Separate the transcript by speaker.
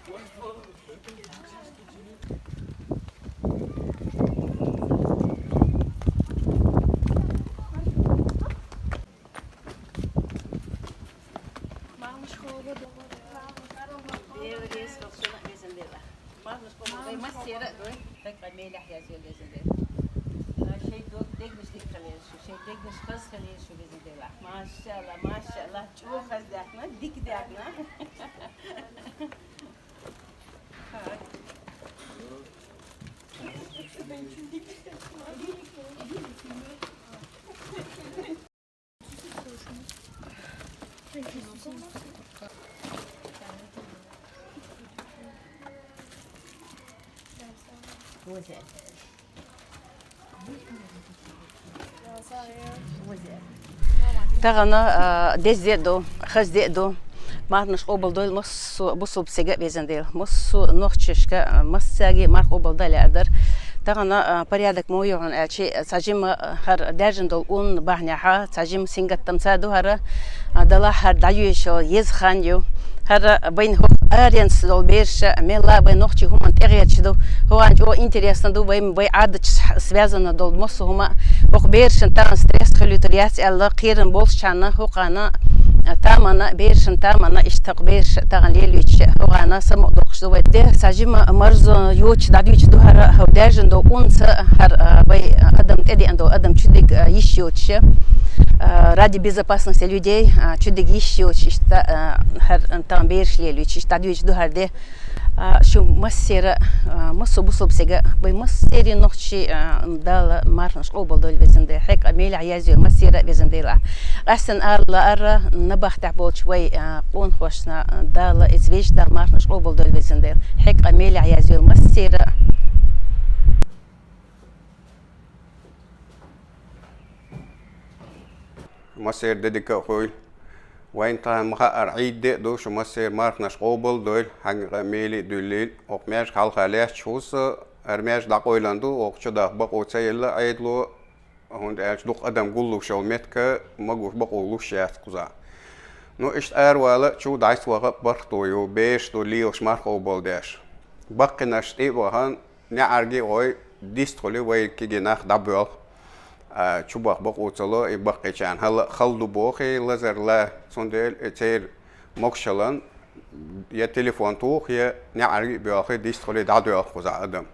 Speaker 1: Maşallah maşallah çok hazdakna dik dakna. Tağına dezdedu, xazdedu. Marnış obaldoyl mos busul sega bezendel. Mos noxçışka mos sagi marq obaldalardır. Tağına порядок moyuğun elçi sacim har derjindol un bahnaha sacim singattam sadu har dala har dayuşo yezxanyu har bayn аренс дол берш мела бай нохчи хуман тегячду хуанч о интересно ду бай адч связано дол мосума ох бершин тан стресс хлютрияц алла қирин болшана хуқана тамана бершин тамана иштақ берш таган лелүч хуqana само докшду вайде сажима марзо юч дадуч ду хара хавдажин до унца хар бай адам теди андо адам чудик ищёч ради безопасности людей чудик ищёч хар там берш лелүч дадуч ду харде şu masera maso busub sega bay maseri noqchi dal marnash qobal dol bezinde hek amel ayazio masera bezinde la asan arla ara nabahta bol shway qon xoshna dal izvej dal marnash qobal dol bezinde hek amel ayazio masera
Speaker 2: maser dedik qoy وين تام خار عيد دو شو مسير ماركناش قوبل دول حق ميلي دوليل وقماش خالق عليه شوس ارماش داقويلاندو وقشو دا بقو تسيلا عيدلو هون ايش دوق ادم قولو شو متك مقوش بقو لو شات كوزا نو اشت والا شو دايس وقت برطويو بيش دو ليوش مارك قوبل داش بقناش ايوهان نعرقي وي ديستولي وي كي جناخ دابوغ چوبخ بقوتلو ای بقیچان هل خلدو بوخی لزر لا سندل اتیر مکشلن یا تلفن توخ یا نعری بیاخی دیست خلی دادو آخوز آدم